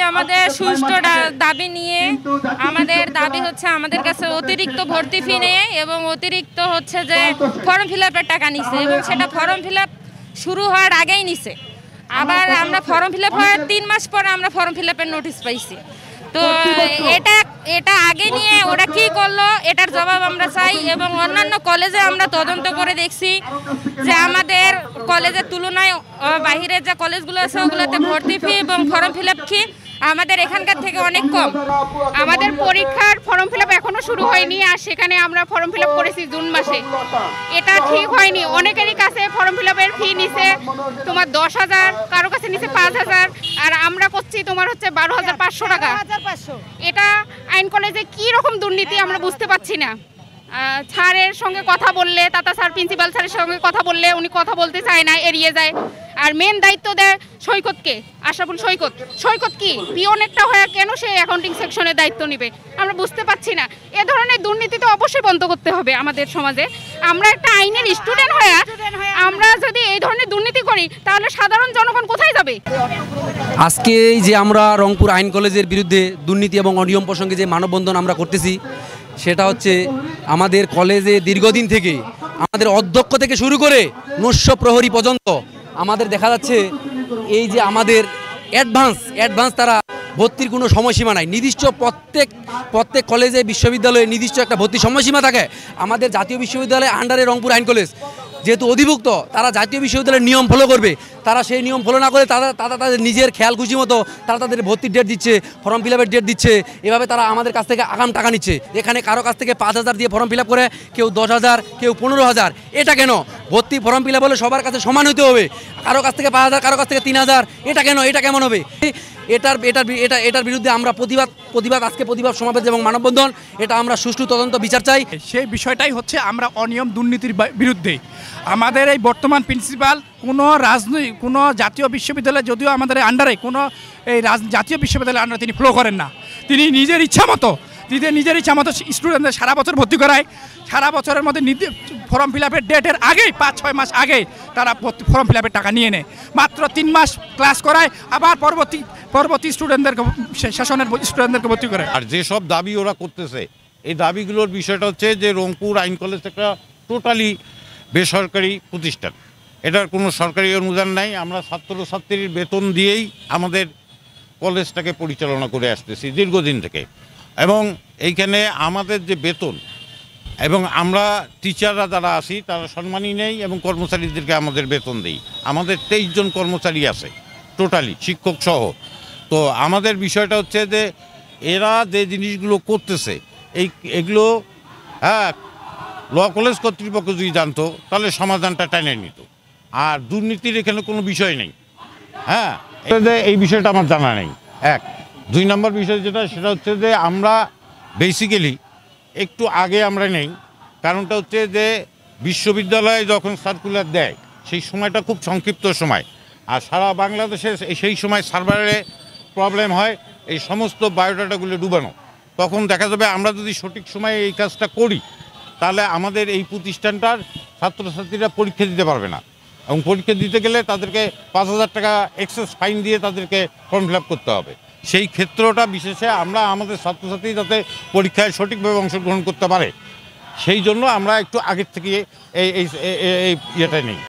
আমাদের সুষ্ঠু দাবি নিয়ে আমাদের দাবি হচ্ছে আমাদের কাছে অতিরিক্ত ভর্তি ফি নেই এবং অতিরিক্ত হচ্ছে যে ফর্ম ফিল আপের টাকা নিছে এবং সেটা ফর্ম ফিল আপ শুরু হওয়ার আগেই নিছে। আবার আমরা ফর্ম ফিল আপ হওয়ার 3 মাস পরে আমরা ফর্ম ফিল আপের নোটিশ পাইছি। তো এটা আগে নিয়ে ওরা কি করলো এটার জবাব আমরা চাই। এবং অন্যান্য কলেজে আমরা তদন্ত করে দেখছি যে আমাদের কলেজের তুলনায় বাহিরের যে কলেজগুলো আছে ওগুলোতে ভর্তি ফি এবং ফর্ম ফিল আপ ফি আমাদের এখানকার থেকে অনেক কম। আমাদের পরীক্ষার ফর্ম ফিল আপ এখনো শুরু হয়নি, আর সেখানে আমরা ফর্ম ফিল আপ করেছি জুন মাসে। এটা ঠিক হয়নি। অনেকেরই কাছে ফর্ম ফিল আপের ফি নিছে তোমার 10,000, কারো কাছে নিছে 5,000, আর আমরা করছি তোমার হচ্ছে 12,500 টাকা। এটা আইন কলেজে কি রকম দুর্নীতি আমরা বুঝতে পারছি না। স্যারের সঙ্গে কথা বললে, তাতা স্যার প্রিন্সিপাল স্যারের সঙ্গে কথা বললে উনি কথা বলতে চায় না, এড়িয়ে যায়। আর মেন দায়িত্ব দেয় সৈকতকে, আশরাফুল সৈকত। সৈকত কি পিওনেরটা হয়ে কেন সে অ্যাকাউন্টিং সেকশনের দায়িত্ব নেবে আমরা বুঝতে পারছি না। এ ধরনের দুর্নীতি তো অবশ্যই বন্ধ করতে হবে আমাদের সমাজে। আমরা একটা আইনের স্টুডেন্ট হয়ে আমরা যদি এই ধরনের দুর্নীতি করি তাহলে সাধারণ জনগণ কোথায় যাবে? আজকে এই যে আমরা রংপুর আইন কলেজের বিরুদ্ধে দুর্নীতি এবং অনিয়ম প্রসঙ্গে যে মানববন্ধন আমরা করতেছি, সেটা হচ্ছে আমাদের কলেজে দীর্ঘদিন থেকে আমাদের অধ্যক্ষ থেকে শুরু করে নস্য প্রহরী পর্যন্ত আমাদের দেখা যাচ্ছে এই যে আমাদের অ্যাডভান্স তারা ভর্তির কোনো সময়সীমা নাই। নির্দিষ্ট প্রত্যেক কলেজে বিশ্ববিদ্যালয়ে নির্দিষ্ট একটা ভর্তির সময়সীমা থাকে। আমাদের জাতীয় বিশ্ববিদ্যালয় আন্ডারে রংপুর আইন কলেজ যেহেতু অধিভুক্ত, তারা জাতীয় বিশ্ববিদ্যালয়ের নিয়ম ফলো করবে। তারা সেই নিয়ম ফলো না করে তাদের নিজের খেয়াল খুশি মতো তারা তাদের ভর্তির ডেট দিচ্ছে, ফর্ম ফিল আপের ডেট দিচ্ছে। এভাবে তারা আমাদের কাছ থেকে আগাম টাকা নিচ্ছে। এখানে কারো কাছ থেকে 5,000 দিয়ে ফর্ম ফিল আপ করে, কেউ 10,000, কেউ 15,000। এটা কেন? ভর্তি ফর্ম ফিল আপ হলে সবার কাছে সমান হতে হবে। কারো কাছ থেকে 5,000, কারো কাছ থেকে 3,000। এটা কেন? এটা কেমন হবে? এটার বিরুদ্ধে আমরা প্রতিবাদ সমাবেশ এবং মানববন্ধন, এটা আমরা সুষ্ঠু তদন্ত বিচার চাই। সেই বিষয়টাই হচ্ছে আমরা অনিয়ম দুর্নীতির বিরুদ্ধে। আমাদের এই বর্তমান প্রিন্সিপাল কোনো জাতীয় বিশ্ববিদ্যালয়, যদিও আমাদের আন্ডারে কোনো এই জাতীয় বিশ্ববিদ্যালয়ের আন্ডারে তিনি ফ্লো করেন না। তিনি নিজের ইচ্ছা মতো স্টুডেন্টদের সারা বছর ভর্তি করায়। সারা বছরের মধ্যে ফর্ম ফিল আপের ডেটের আগেই 5-6 মাস আগেই তারা ফর্ম ফিল আপের টাকা নিয়ে নেয়। মাত্র 3 মাস ক্লাস করায়, আবার পরবর্তী সেশনের স্টুডেন্টদেরকে ভর্তি করে। আর যেসব দাবি ওরা করতেছে, এই দাবিগুলোর বিষয়টা হচ্ছে যে রংপুর আইন কলেজ একটা টোটালি বেসরকারি প্রতিষ্ঠান। এটার কোনো সরকারি অনুদান নাই। আমরা ছাত্রছাত্রীর বেতন দিয়েই আমাদের কলেজটাকে পরিচালনা করে আসতেছি দীর্ঘদিন থেকে। এবং এইখানে আমাদের যে বেতন, এবং আমরা টিচাররা যারা আছি তারা সম্মানই নেই এবং কর্মচারীদেরকে আমাদের বেতন দিই। আমাদের 23 জন কর্মচারী আছে টোটালি, শিক্ষক সহ। তো আমাদের বিষয়টা হচ্ছে যে এরা যে জিনিসগুলো করতেছে এগুলো ল কলেজ কর্তৃপক্ষ যদি জানতো তাহলে সমাধানটা টেনে নিত। আর দুর্নীতির এখানে কোনো বিষয় নেই। এই বিষয়টা আমার জানা নেই। 2 নম্বর বিষয় সেটা হচ্ছে যে আমরা বেসিক্যালি একটু আগে আমরা নেই। কারণটা হচ্ছে যে বিশ্ববিদ্যালয়ে যখন সার্কুলার দেয় সেই সময়টা খুব সংক্ষিপ্ত সময়, আর সারা বাংলাদেশে সেই সময় সার্ভারে প্রবলেম হয়, এই সমস্ত বায়োডাটাগুলো ডুবানো। তখন দেখা যাবে আমরা যদি সঠিক সময়ে এই কাজটা করি তাহলে আমাদের এই প্রতিষ্ঠানটার ছাত্রছাত্রীরা পরীক্ষা দিতে পারবে না, এবং পরীক্ষা দিতে গেলে তাদেরকে 5,000 টাকা এক্সেস ফাইন দিয়ে তাদেরকে ফর্ম ফিল আপ করতে হবে। সেই ক্ষেত্রটা বিশেষে আমরা আমাদের ছাত্রছাত্রী যাতে পরীক্ষায় সঠিকভাবে অংশগ্রহণ করতে পারে সেই জন্য আমরা একটু আগের থেকে এই ইয়েটা নেই।